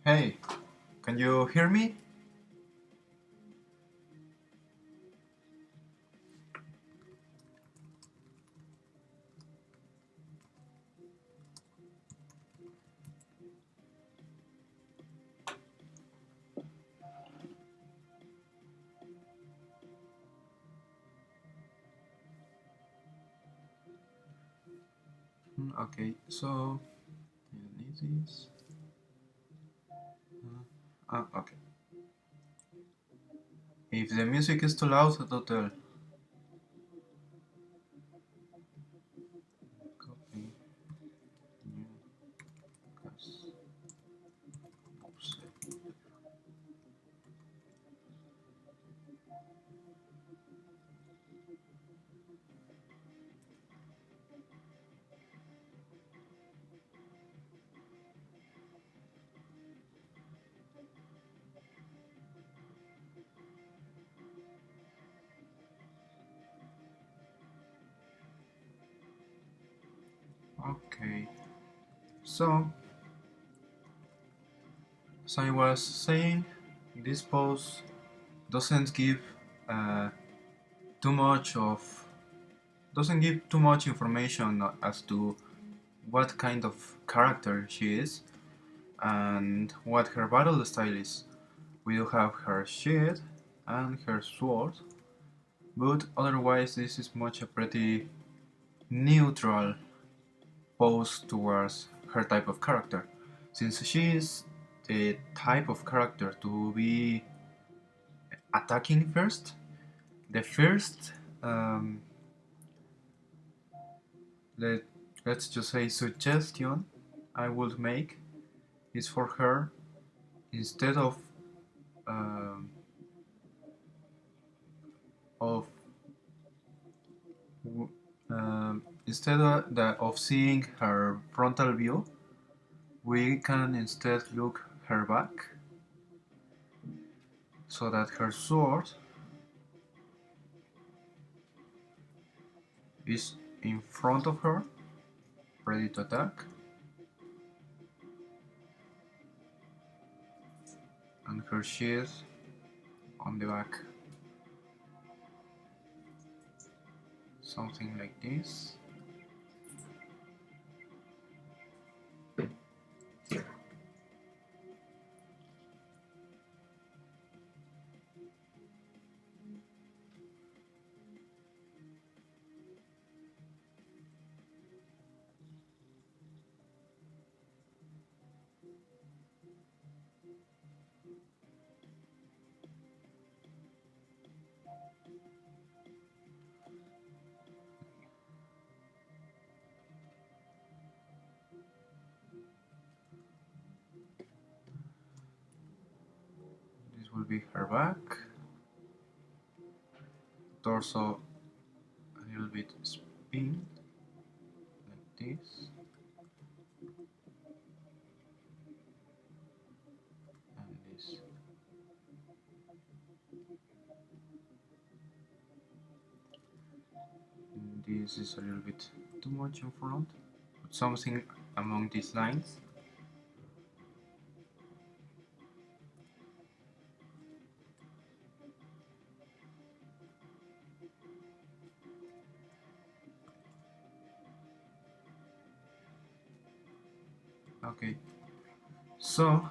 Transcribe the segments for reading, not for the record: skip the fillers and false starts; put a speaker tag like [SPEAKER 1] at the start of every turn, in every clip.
[SPEAKER 1] Hey, can you hear me? Okay, so you need this. Okay. If the music is too loud, do tell. Copy. New class. Oops. Okay. So, as I was saying, this post doesn't give uh, too much of doesn't give too much information as to what kind of character she is and what her battle style is. We do have her shield and her sword, but otherwise this is much a pretty neutral pose towards her type of character, since she is the type of character to be attacking first. The first, let, let's just say, suggestion I would make is for her, instead um, of of seeing her frontal view, we can instead look her back so that her sword is in front of her, ready to attack, and her shield on the back. Something like this. This will be her back. Torso a little bit spin, like this. And This is a little bit too much in front. Put something among these lines. Okay, so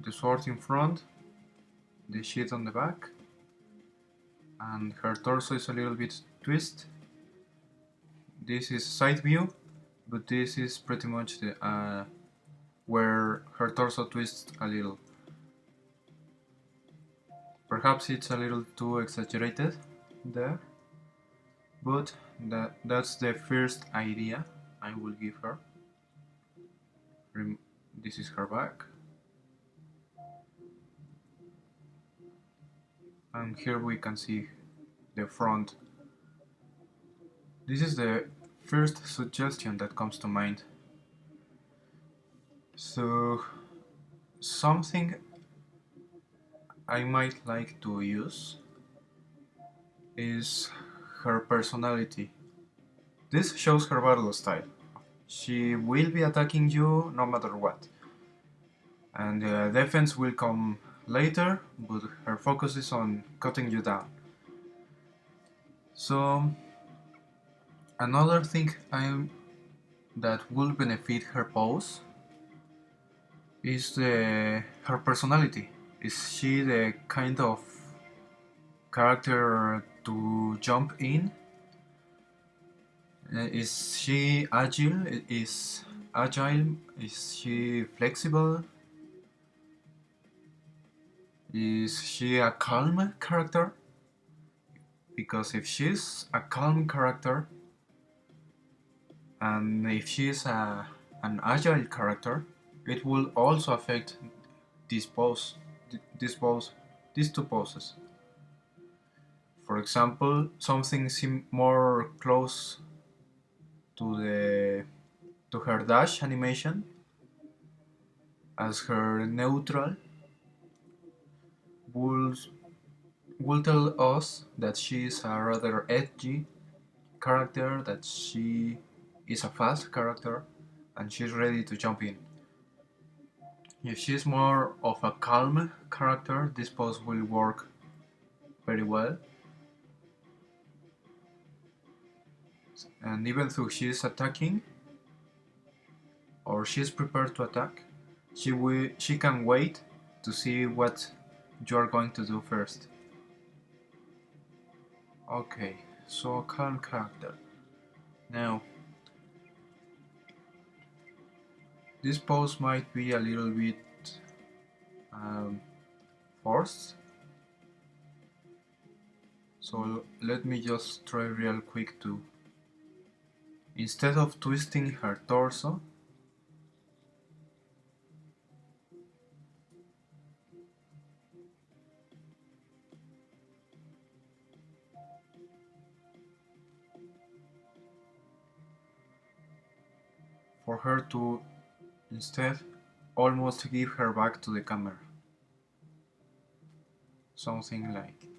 [SPEAKER 1] the sword in front, the sheet on the back, and her torso is a little bit twist. This is side view, but this is pretty much the where her torso twists a little. Perhaps it's a little too exaggerated there, but that's the first idea I will give her. This is her back. And here we can see the front. This is the first suggestion that comes to mind. So, something I might like to use is her personality. This shows her battle style. She will be attacking you no matter what. And the defense will come later, but her focus is on cutting you down. So, another thing that will benefit her pose is her personality. Is she the kind of character to jump in? Is she agile? Is she flexible? Is she a calm character? Because if she's a calm character, and if she's an agile character, it will also affect these two poses. For example, something more close to her dash animation as her neutral will tell us that she is a rather edgy character, that she is a fast character, and she's ready to jump in. If she's more of a calm character, this pose will work very well. And even though she's attacking, or she's prepared to attack, she can wait to see what you are going to do first. Okay, so a calm character. Now, this pose might be a little bit forced, so let me just try real quick to, instead of twisting her torso, for her to instead almost give her back to the camera. Something like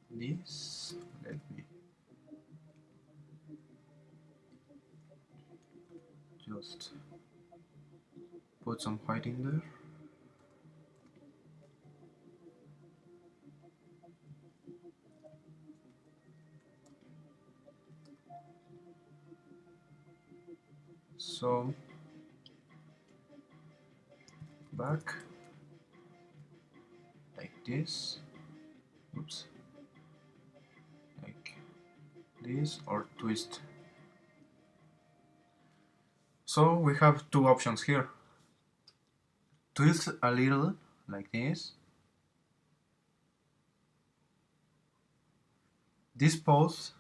[SPEAKER 1] this. Let me just put some white in there. So, back like this. Oops. Like this, or twist. So we have two options here. Twist a little like this. This pose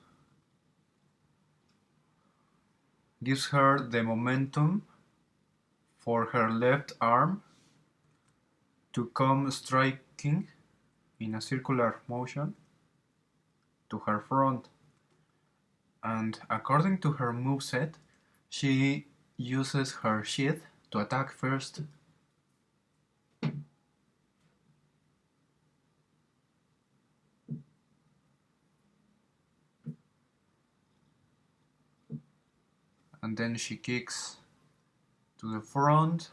[SPEAKER 1] gives her the momentum for her left arm to come striking in a circular motion to her front. And according to her moveset, she uses her sheath to attack first. And then she kicks to the front,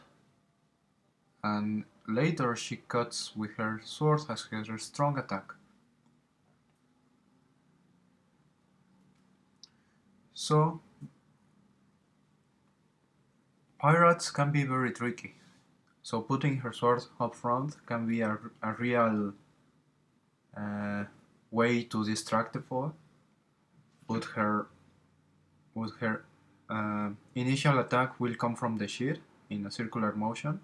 [SPEAKER 1] and later she cuts with her sword as her strong attack. So, pirates can be very tricky. So putting her sword up front can be a real way to distract the foe. But her initial attack will come from the shield in a circular motion.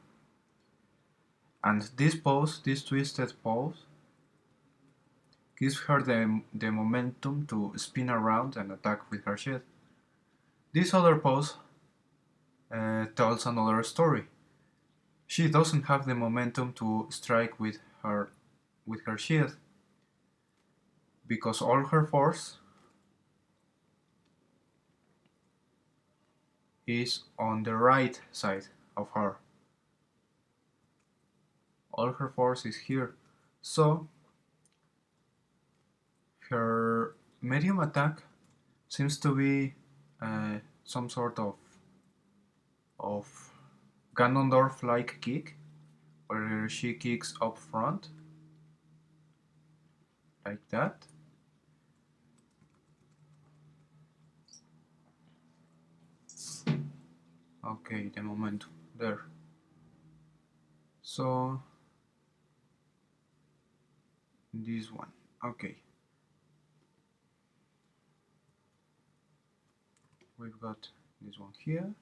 [SPEAKER 1] And this pose, this twisted pose, gives her the momentum to spin around and attack with her shield. This other pose tells another story. She doesn't have the momentum to strike with her shield, because all her force is on the right side of her. All her force is here. So her medium attack seems to be some sort of Ganondorf-like kick, where she kicks up front, like that. Okay, the momentum there. So this one, okay. We've got this one here.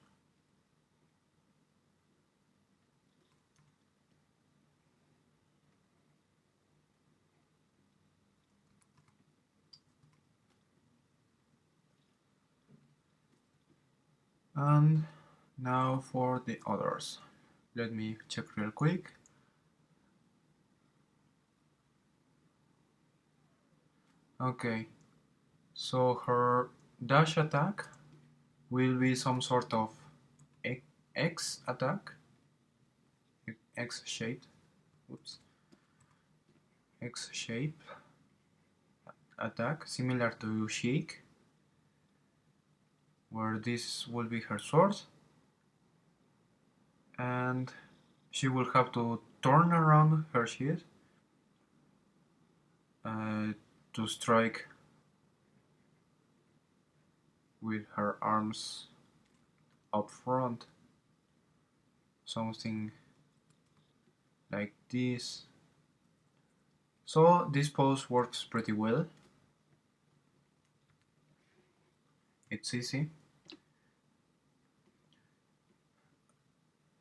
[SPEAKER 1] And now for the others. Let me check real quick. Okay, so her dash attack will be some sort of X attack, X shaped, oops, X shape attack, similar to Shake, where this will be her sword, and she will have to turn around her shield to strike with her arms up front, something like this. So this pose works pretty well. It's easy.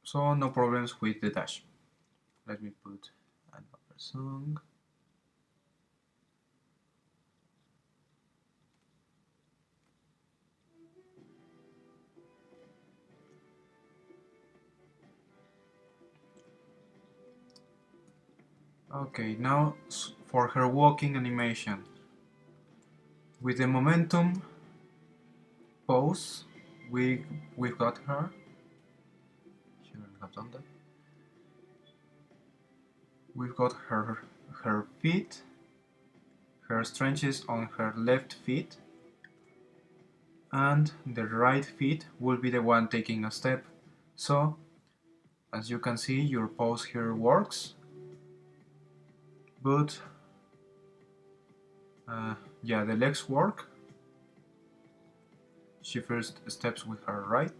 [SPEAKER 1] So no problems with the dash. Let me put another song. Okay, now for her walking animation. With the momentum pose, we've got her. Shouldn't have done that. We've got her feet. Her strength is on her left feet, and the right feet will be the one taking a step. So, as you can see, your pose here works. But yeah, the legs work. She first steps with her right,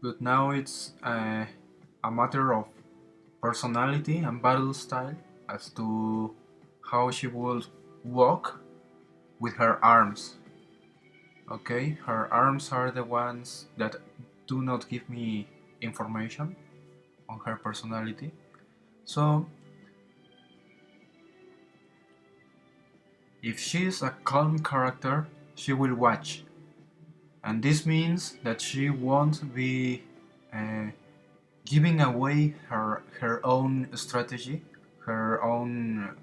[SPEAKER 1] but now it's a matter of personality and battle style as to how she will walk with her arms. Okay, her arms are the ones that do not give me information on her personality. So if she is a calm character, she will watch, and this means that she won't be giving away her own strategy, her own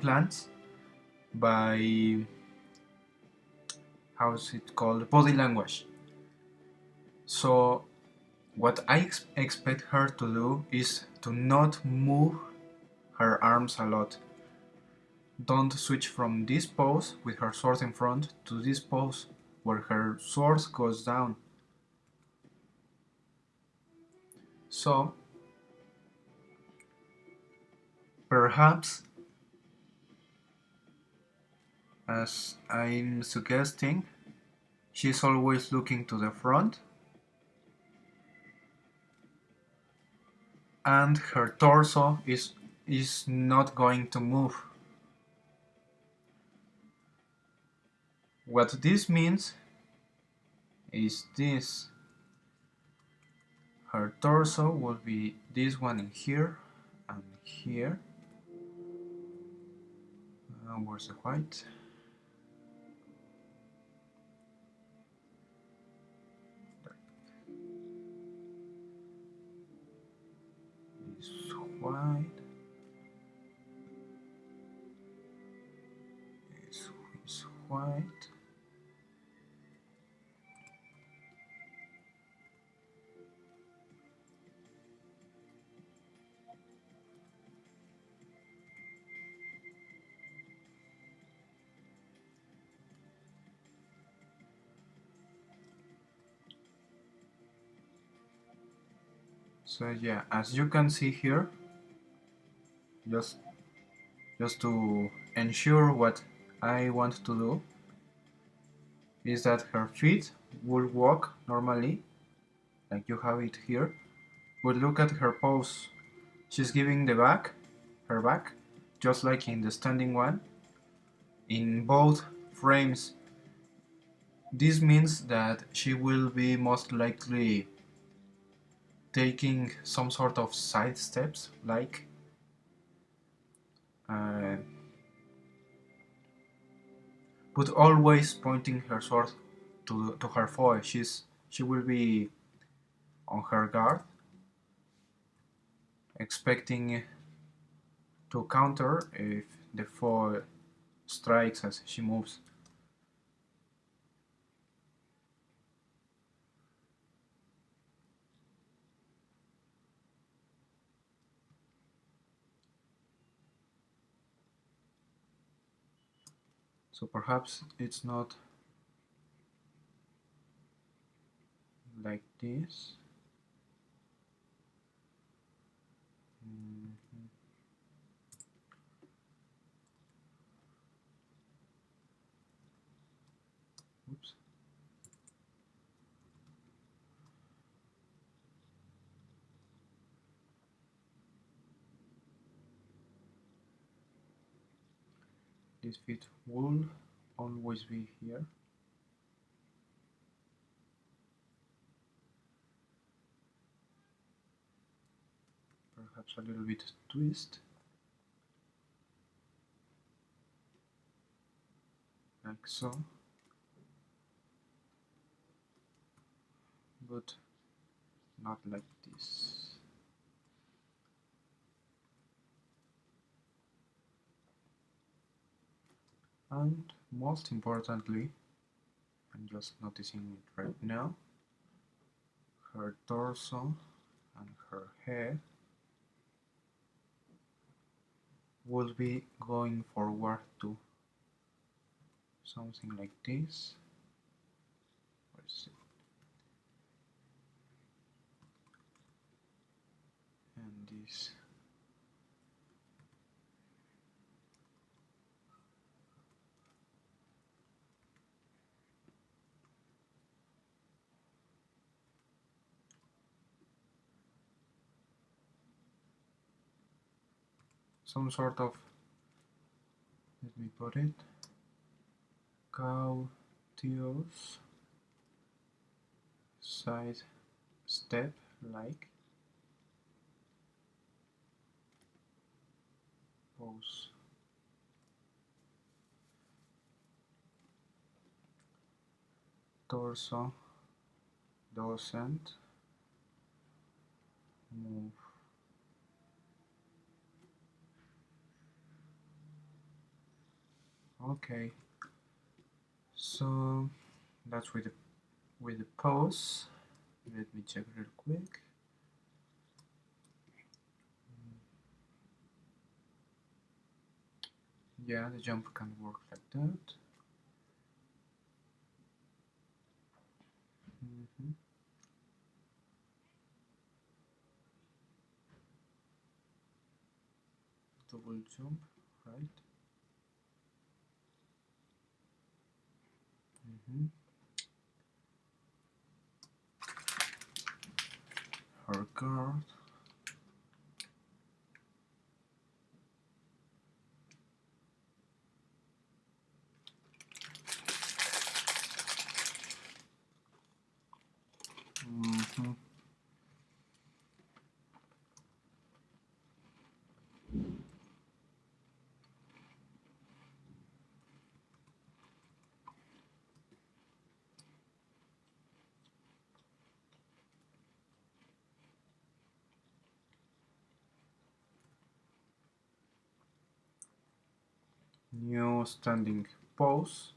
[SPEAKER 1] plans by how's it called, body language. So what I expect her to do is to not move her arms a lot. Don't switch from this pose with her sword in front to this pose where her sword goes down. So perhaps, as I'm suggesting, she's always looking to the front and her torso is not going to move. What this means is this. Her torso will be this one in here and here. Where's the white? This white. This is white. So yeah, as you can see here, just to ensure what I want to do is that her feet will walk normally, like you have it here. But look at her pose. She's giving her back, just like in the standing one, in both frames. This means that she will be most likely taking some sort of side steps, like but always pointing her sword to her foe. She will be on her guard, expecting to counter if the foe strikes as she moves. So perhaps it's not like this. Oops. This feet will always be here. Perhaps a little bit twist, like so, but not like this. And most importantly, I'm just noticing it right now, her torso and her head will be going forward to something like this. Let's see. And this. Some sort of, let me put it, courteous side step like pose. Torso doesn't move. Okay, so That's with the pose. Let me check real quick. Yeah, the jump can work like that. Double jump, right? Her guard. New standing pose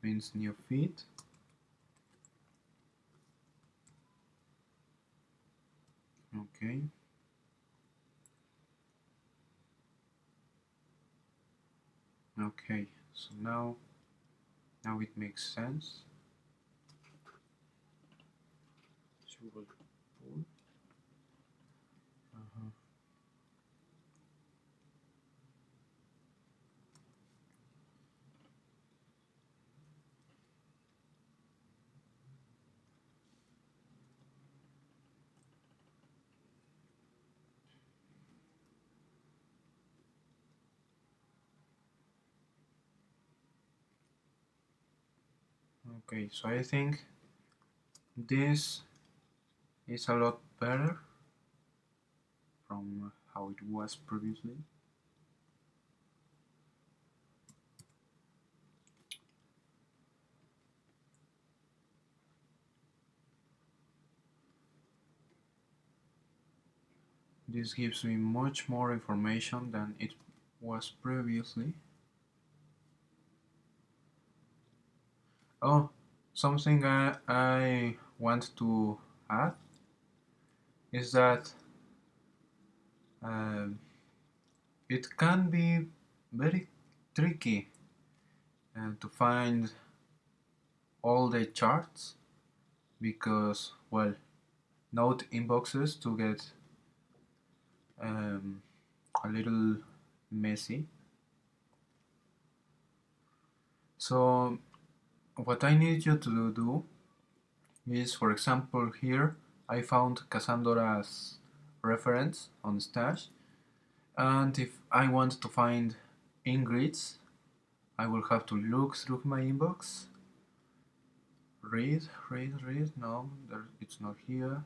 [SPEAKER 1] means new feet. Okay. Okay, so now it makes sense. She will pull. Okay, so I think this is a lot better from how it was previously. This gives me much more information than it was previously. Oh, something I want to add is that it can be very tricky to find all the charts because, well, note inboxes to get a little messy. So what I need you to do is, for example, here I found Cassandora's reference on Stash, and if I want to find Ingrid's, I will have to look through my inbox, read, no, it's not here,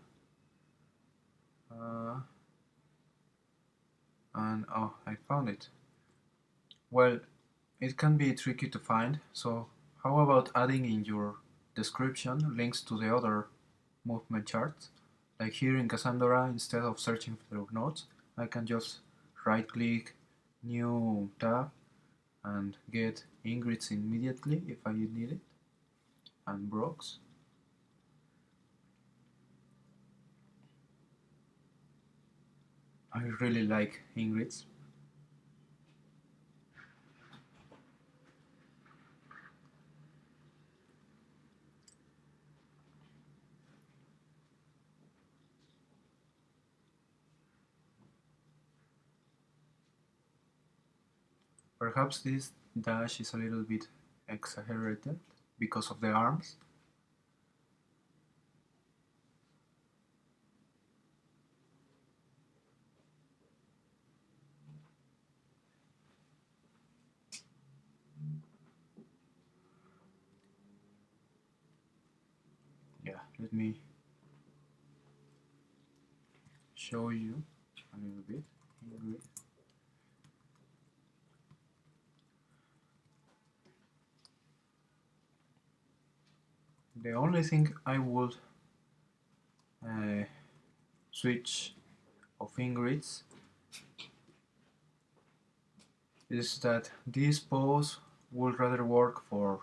[SPEAKER 1] and oh, I found it. Well, it can be tricky to find, so how about adding in your description links to the other movement charts? Like here in Cassandra, instead of searching through notes, I can just right click, new tab, and get Ingrid's immediately if I need it, and Brooks. I really like Ingrid's. Perhaps this dash is a little bit exaggerated because of the arms. Yeah, let me show you a little bit. Ingrid. The only thing I would switch of Ingrid's is that this pose would rather work for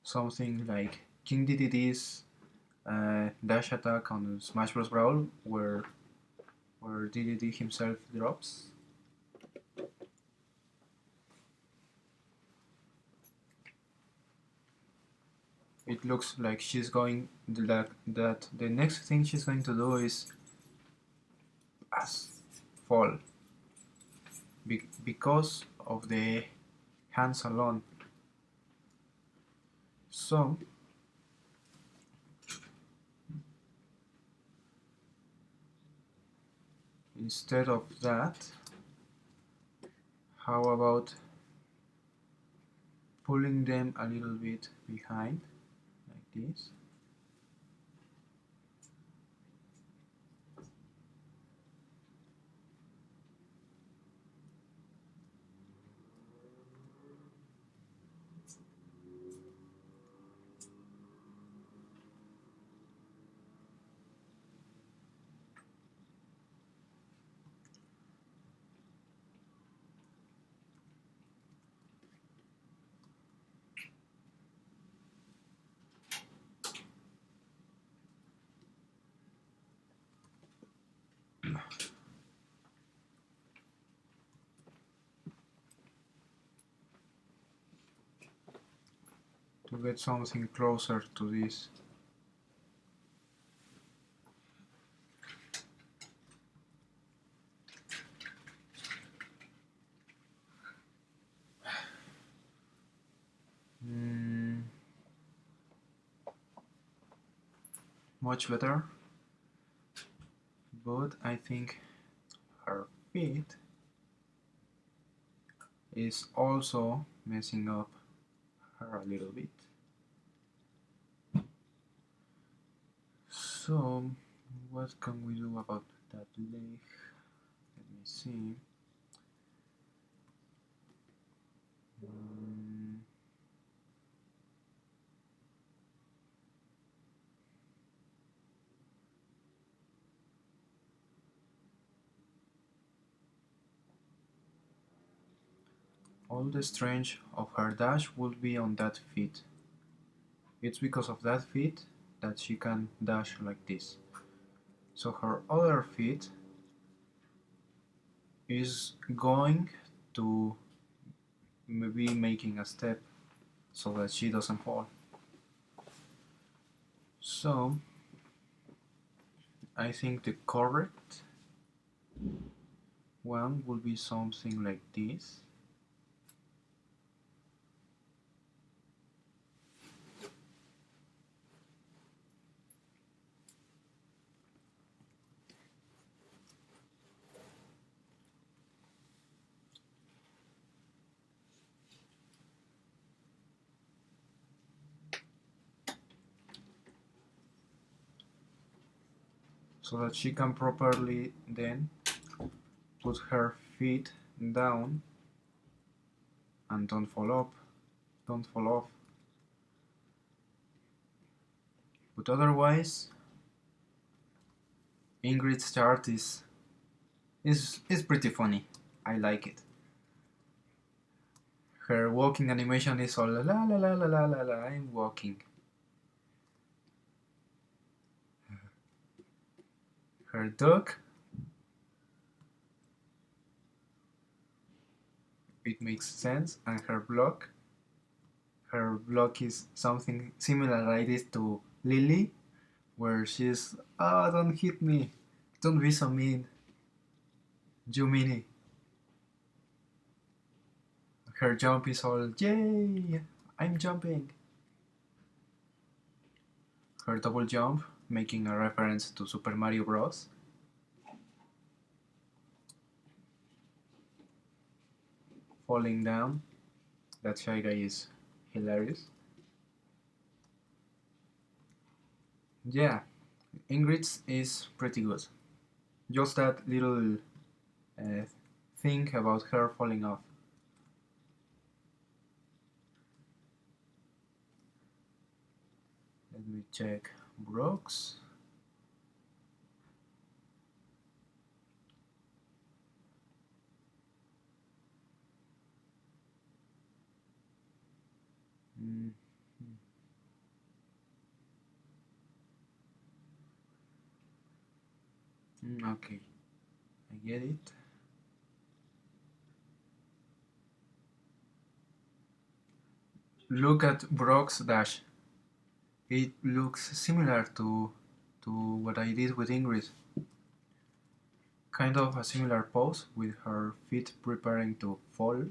[SPEAKER 1] something like King DDD's dash attack on Smash Bros. Brawl, where DDD himself drops. It looks like she's going that the next thing she's going to do is fall because of the hands alone. So instead of that, how about pulling them a little bit behind like this? To get something closer to this. Much better, but I think her feet is also messing up her a little bit. So what can we do about that leg? Let me see. All the strength of her dash would be on that feet. It's because of that feet that she can dash like this. So her other feet is going to be making a step so that she doesn't fall. So I think the correct one will be something like this. So that she can properly then put her feet down and don't fall off. But otherwise, Ingrid's start is pretty funny. I like it. Her walking animation is all la la la la la la la. I'm walking. Her duck, it makes sense, and her block is something similar like this to Lily, where she's, oh, don't hit me, don't be so mean, Jumini. Her jump is all, yay, I'm jumping. Her double jump, making a reference to Super Mario Bros. Falling down, that Shy Guy is hilarious. Yeah, Ingrid's is pretty good. Just that little thing about her falling off. Let me check Brooks. Mm, okay, I get it. Look at Brock's dash. It looks similar to what I did with Ingrid. Kind of a similar pose with her feet preparing to fall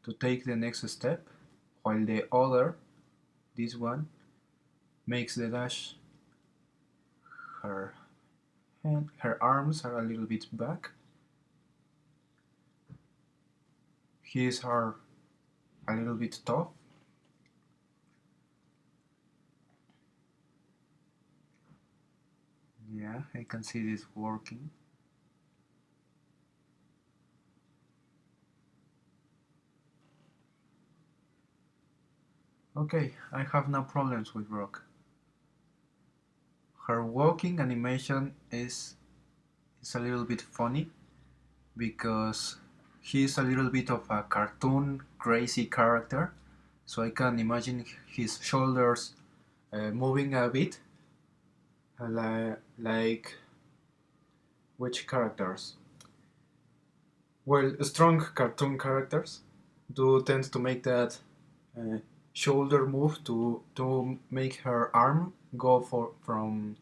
[SPEAKER 1] to take the next step, while the other, this one, makes the dash. Her her arms are a little bit back. His are a little bit tough. Yeah, I can see this working. Okay, I have no problems with Rock. Her walking animation is a little bit funny because he's a little bit of a cartoon crazy character, so I can imagine his shoulders moving a bit, like which characters? Well, strong cartoon characters do tend to make that uh, shoulder move to make her arm go from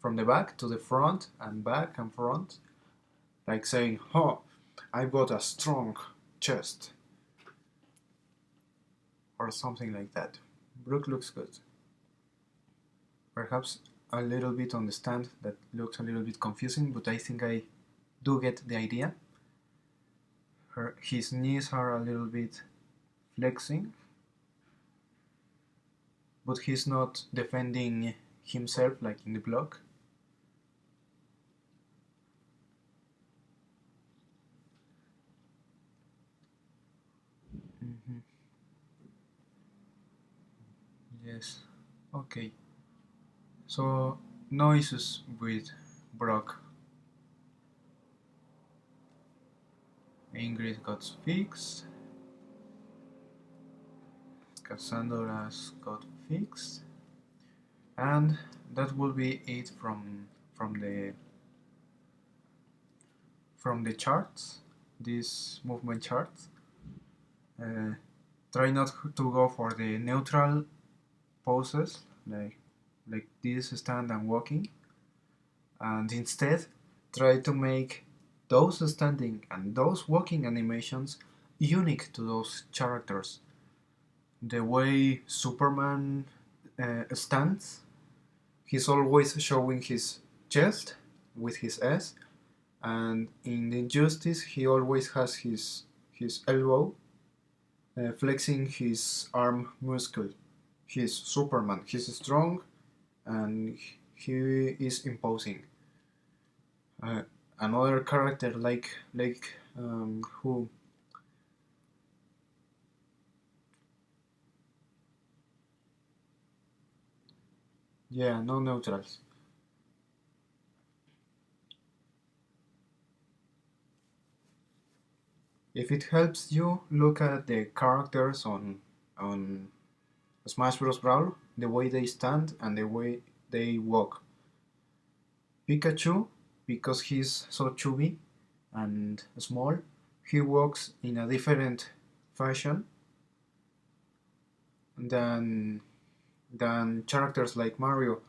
[SPEAKER 1] the back to the front and back and front, like saying, "Oh, I've got a strong chest," or something like that. Brooke looks good. Perhaps a little bit on the stand that looks a little bit confusing, but I think I do get the idea. His knees are a little bit flexing, but he's not defending himself like in the block. Mm-hmm. Yes. Okay. So no issues with Brock. Ingrid got fixed. Cassandra's got fixed. And that will be it from the charts, this movement chart. Uh, Try not to go for the neutral poses like this stand and walking, and instead try to make those standing and those walking animations unique to those characters. The way Superman stands, he's always showing his chest with his S, and in the Injustice he always has his elbow flexing his arm muscle. He's Superman. He's strong and he is imposing. Uh, Another character like who yeah, no neutrals. If it helps you, look at the characters on Smash Bros. Brawl, the way they stand and the way they walk. Pikachu, because he's so chubby and small, he walks in a different fashion than than characters like Mario.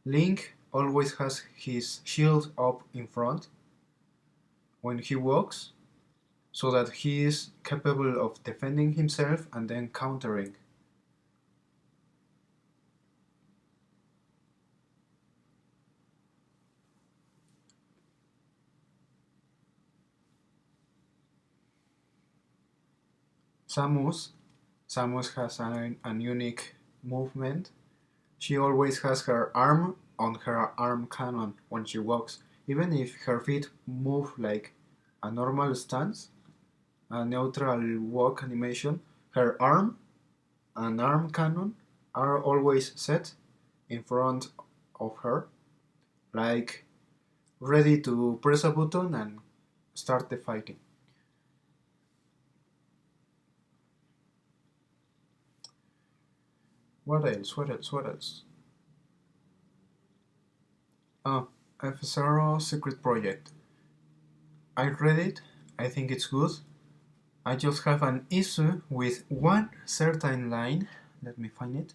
[SPEAKER 1] Link always has his shield up in front when he walks, so that he is capable of defending himself and then countering. Samus, Samus has an unique movement. She always has her arm on her arm cannon when she walks, even if her feet move like a normal stance, a neutral walk animation. Her arm and arm cannon are always set in front of her, like ready to press a button and start the fighting. . What else? What else? What else? Oh, F0 Secret Project. I read it. I think it's good. I just have an issue with one certain line. Let me find it.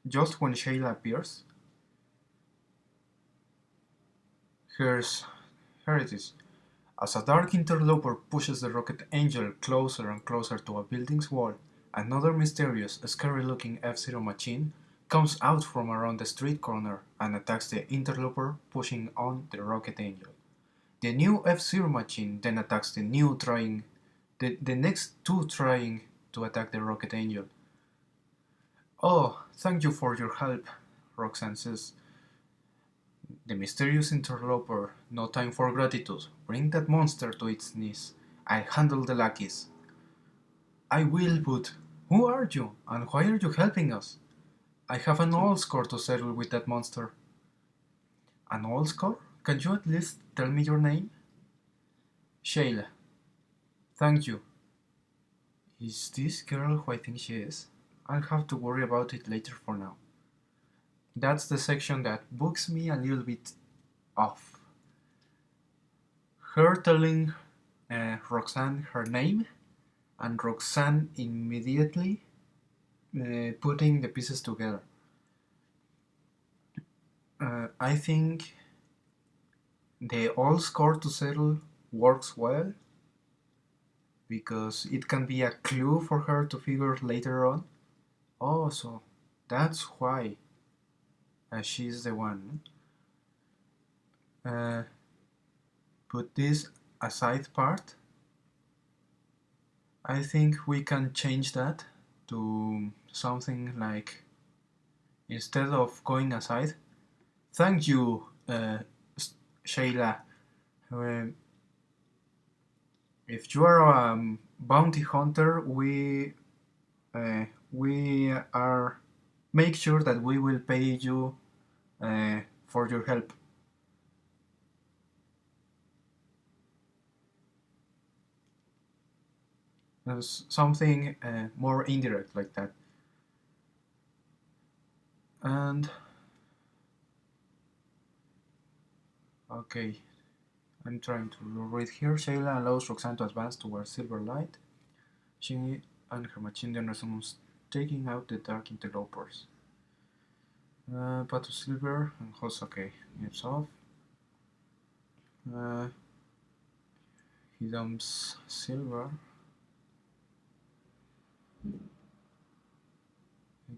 [SPEAKER 1] Just when Shayla appears. Here's, here it is. As a dark interloper pushes the rocket angel closer and closer to a building's wall, another mysterious, scary-looking F-Zero machine comes out from around the street corner and attacks the interloper, pushing on the rocket angel. The new F-Zero machine then attacks the next two trying to attack the rocket angel. Oh, thank you for your help, Roxanne says. The mysterious interloper, no time for gratitude. Bring that monster to its knees. I handle the lackeys. I will, but who are you, and why are you helping us? I have an old score to settle with that monster. An old score? Can you at least tell me your name? Shayla. Thank you. Is this girl who I think she is? I'll have to worry about it later for now. That's the section that bugs me a little bit off. Her telling Roxanne her name, and Roxanne immediately putting the pieces together. I think the old score to settle works well because it can be a clue for her to figure later on. Oh, so that's why she's the one. Put this aside part. I think we can change that to something like, instead of going aside, thank you, Shayla. If you are a bounty hunter, we are make sure that we will pay you for your help. Something more indirect like that. And okay, I'm trying to read here. Shayla allows Roxanne to advance towards Silver Light. She and her machine then resumes taking out the dark interlopers. Path to Silver and Host, okay, it's off. He dumps Silver. I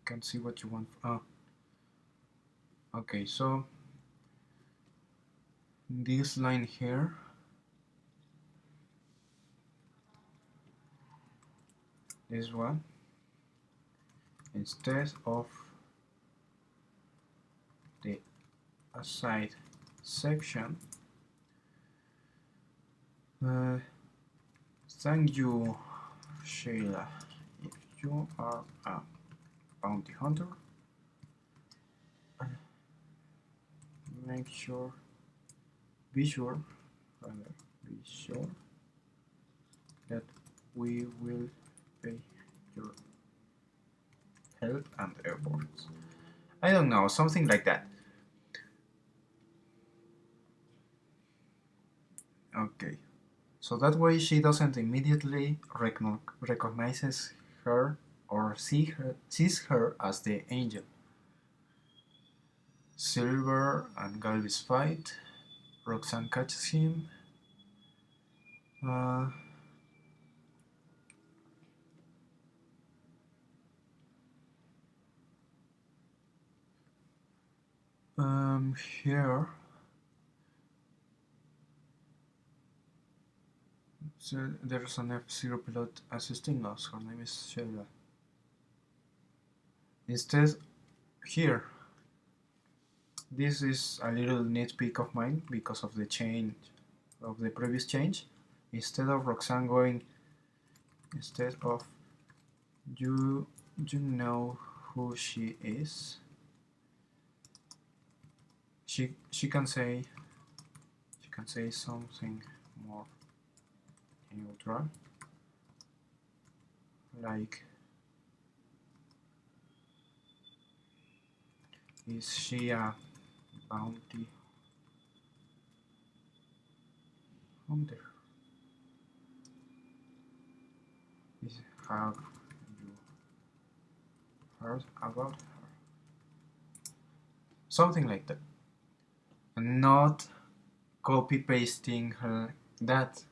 [SPEAKER 1] can see what you want. Okay, so this line here, this one, instead of the aside section, thank you, Shayla. If you are a bounty hunter, be sure that we will pay your help and efforts. I don't know, something like that. Okay, so that way she doesn't immediately recognizes her or sees her as the angel. Silver and Galvis fight. Roxanne catches him. Here, so there's an F-Zero pilot assisting us. Her name is Shayla. Instead, here, this is a little nitpick of mine because of the change, of the previous change. Instead of Roxanne going, instead of you know who she is, she can say something more neutral, like Is she a bounty hunter? Have you heard about her? Something like that. Not copy pasting her that,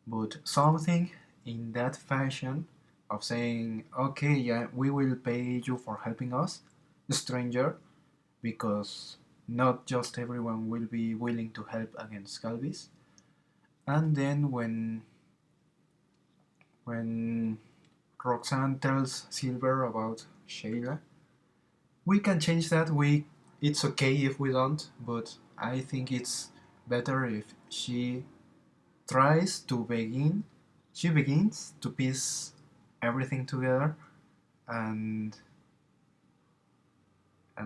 [SPEAKER 1] but something in that fashion of saying, okay, yeah, we will pay you for helping us, stranger, because not just everyone will be willing to help against Galvis. And then when Roxanne tells Silver about Sheila, we can change that. It's okay if we don't, but I think it's better if tries to begin she begins to piece everything together and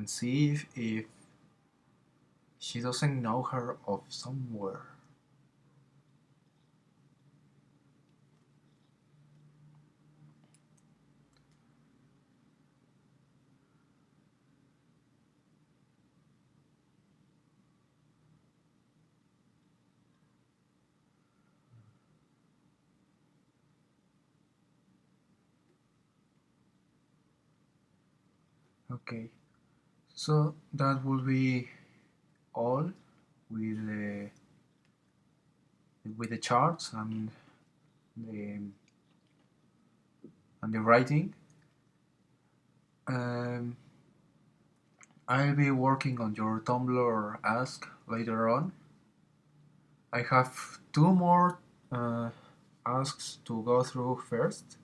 [SPEAKER 1] see if she doesn't know her of somewhere. Okay, so that will be all with the charts the and the writing. Um, I'll be working on your Tumblr ask later on. I have two more uh, asks to go through first.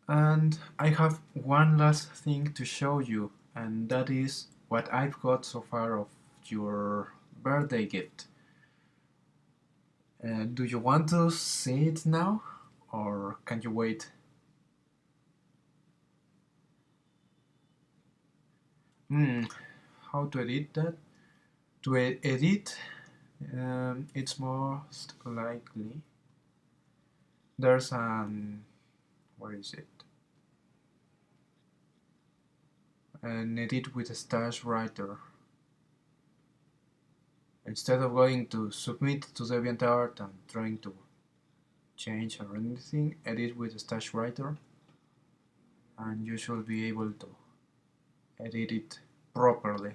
[SPEAKER 1] And I have one last thing to show you, and that is what I've got so far of your birthday gift. Do you want to see it now, or can you wait? Hmm, how to edit that? To edit, it's most likely there's an where is it? An edit with a stash writer. Instead of going to submit to DeviantArt and trying to change or anything, edit with a stash writer, and you should be able to edit it properly.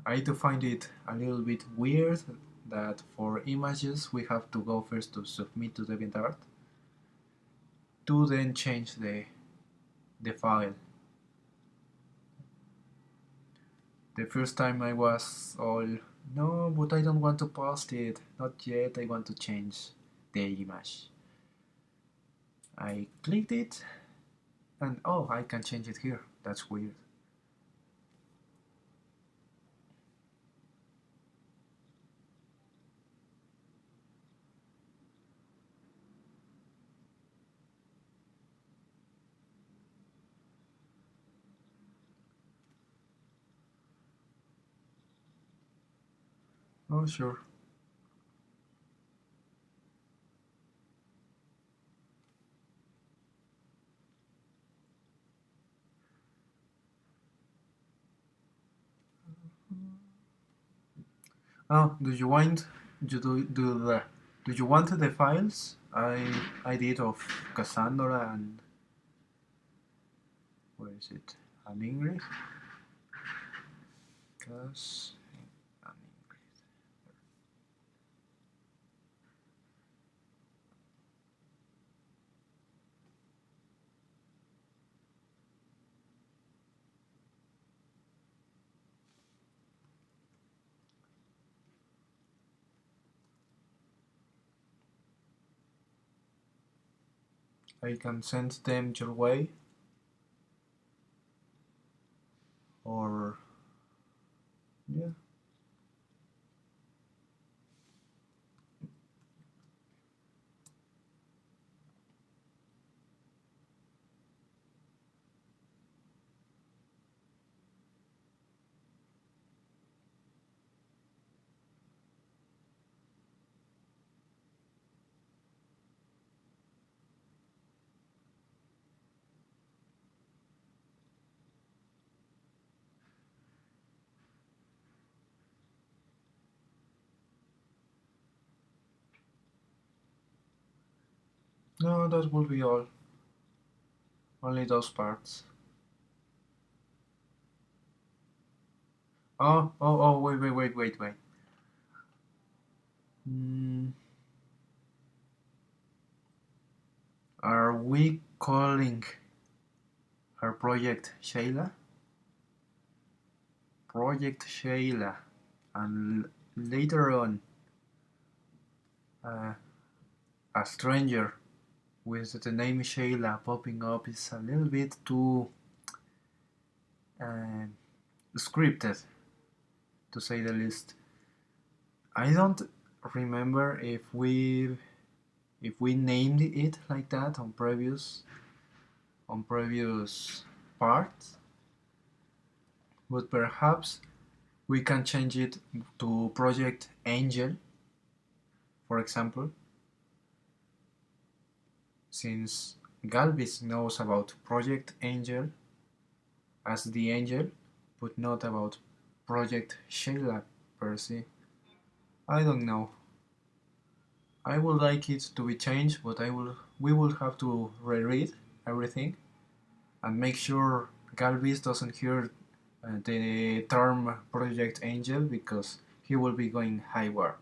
[SPEAKER 1] I do find it a little bit weird that for images we have to go first to submit to DeviantArt to then change the file. The first time I was all, no, but I don't want to post it, not yet, I want to change the image. I clicked it and oh, I can change it here. That's weird. Oh, sure. Oh, do you want do you want the files I did of Cassandra and where is it? And Ingrid? Cass and Ingrid. I can send them your way or yeah. No, that will be all. Only those parts. Oh, wait. Mm, are we calling her project Shayla? Project Shayla. And later on, uh, a stranger with the name Shayla popping up is a little bit too uh, scripted, to say the least. I don't remember if we named it like that on previous parts, but perhaps we can change it to Project Angel, for example, since Galvis knows about Project Angel as the angel, but not about Project Sheila per se. I don't know. I would like it to be changed, but we will have to reread everything and make sure Galvis doesn't hear the term Project Angel because he will be going haywire.